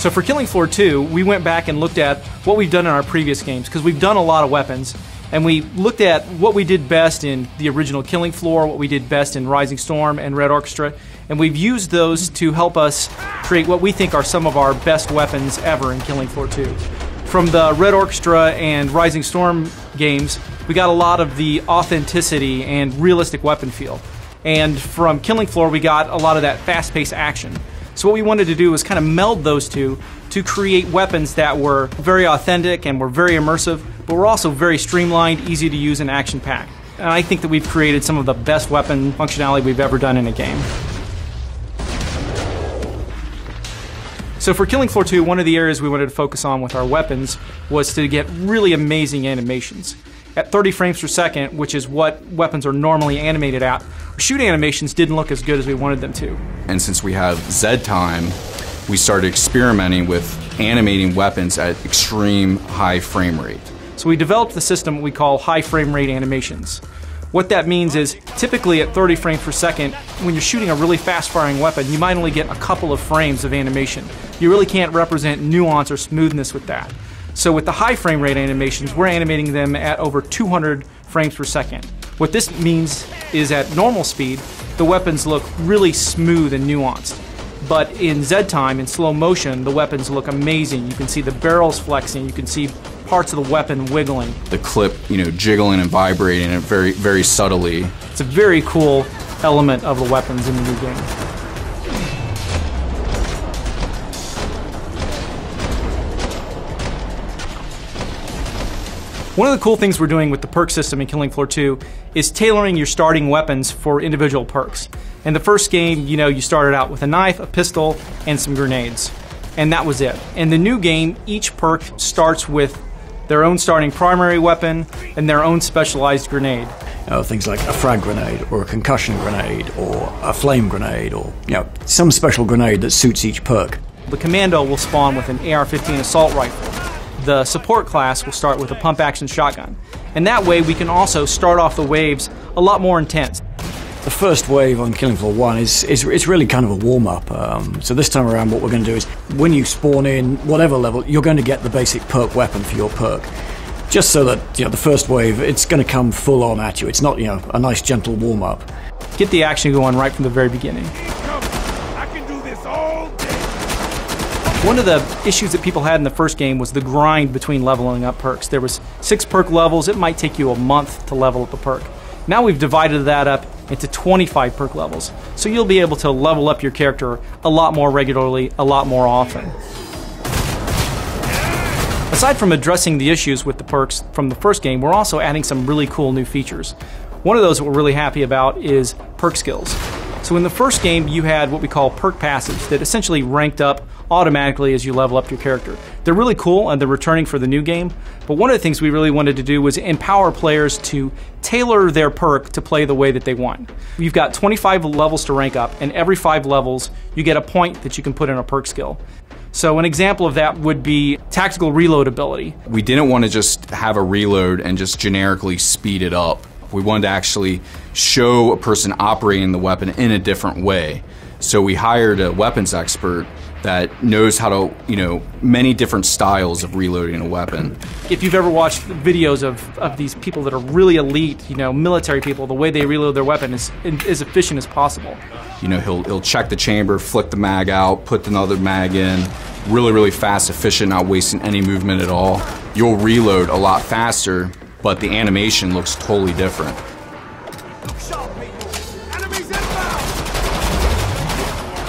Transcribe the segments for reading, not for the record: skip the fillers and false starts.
So for Killing Floor 2, we went back and looked at what we've done in our previous games, because we've done a lot of weapons, and we looked at what we did best in the original Killing Floor, what we did best in Rising Storm and Red Orchestra, and we've used those to help us create what we think are some of our best weapons ever in Killing Floor 2. From the Red Orchestra and Rising Storm games, we got a lot of the authenticity and realistic weapon feel. And from Killing Floor, we got a lot of that fast-paced action. So what we wanted to do was kind of meld those two to create weapons that were very authentic and were very immersive, but were also very streamlined, easy to use, and action-packed. And I think that we've created some of the best weapon functionality we've ever done in a game. So for Killing Floor 2, one of the areas we wanted to focus on with our weapons was to get really amazing animations. At 30 frames per second, which is what weapons are normally animated at, our shoot animations didn't look as good as we wanted them to. And since we have Z-Time, we started experimenting with animating weapons at extreme high frame rate. So we developed the system we call high frame rate animations. What that means is, typically at 30 frames per second, when you're shooting a really fast-firing weapon, you might only get a couple of frames of animation. You really can't represent nuance or smoothness with that. So with the high frame rate animations, we're animating them at over 200 frames per second. What this means is at normal speed, the weapons look really smooth and nuanced. But in Z-Time, in slow motion, the weapons look amazing. You can see the barrels flexing, you can see parts of the weapon wiggling. The clip, jiggling and vibrating very, very subtly. It's a very cool element of the weapons in the new game. One of the cool things we're doing with the perk system in Killing Floor 2 is tailoring your starting weapons for individual perks. In the first game, you started out with a knife, a pistol, and some grenades. And that was it. In the new game, each perk starts with their own starting primary weapon and their own specialized grenade. Things like a frag grenade, or a concussion grenade, or a flame grenade, or some special grenade that suits each perk. The commando will spawn with an AR-15 assault rifle. The support class will start with a pump-action shotgun. And that way we can also start off the waves a lot more intense. The first wave on Killing Floor 1 is really kind of a warm-up. So this time around what we're going to do is, when you spawn in whatever level, you're going to get the basic perk weapon for your perk. Just so that, the first wave, it's going to come full on at you. It's not, a nice gentle warm-up. Get the action going right from the very beginning. One of the issues that people had in the first game was the grind between leveling up perks. There was 6 perk levels. It might take you a month to level up a perk. Now we've divided that up into 25 perk levels. So you'll be able to level up your character a lot more regularly, a lot more often. Aside from addressing the issues with the perks from the first game, we're also adding some really cool new features. One of those that we're really happy about is perk skills. So in the first game, you had what we call perk passives that essentially ranked up automatically as you level up your character. They're really cool and they're returning for the new game, but one of the things we really wanted to do was empower players to tailor their perk to play the way that they want. You've got 25 levels to rank up, and every 5 levels you get a point that you can put in a perk skill. So an example of that would be tactical reload ability. We didn't want to just have a reload and just generically speed it up. We wanted to actually show a person operating the weapon in a different way. So we hired a weapons expert that knows how to, many different styles of reloading a weapon. If you've ever watched videos of these people that are really elite, military people, the way they reload their weapon is as efficient as possible. He'll check the chamber, flick the mag out, put another mag in, really, really fast, efficient, not wasting any movement at all. You'll reload a lot faster, but the animation looks totally different.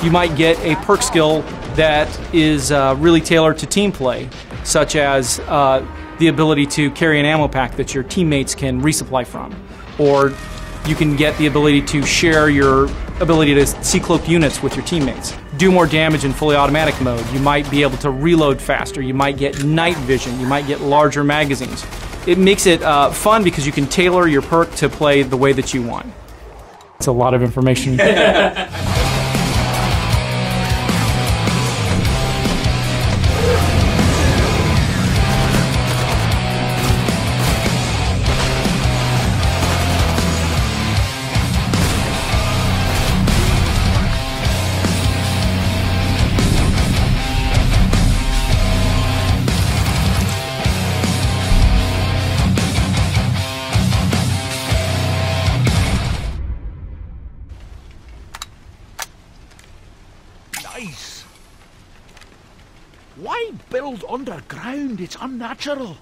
You might get a perk skill that is really tailored to team play, such as the ability to carry an ammo pack that your teammates can resupply from. Or you can get the ability to share your ability to see cloaked units with your teammates. Do more damage in fully automatic mode. You might be able to reload faster. You might get night vision. You might get larger magazines. It makes it fun because you can tailor your perk to play the way that you want. It's a lot of information. killed underground. It's unnatural.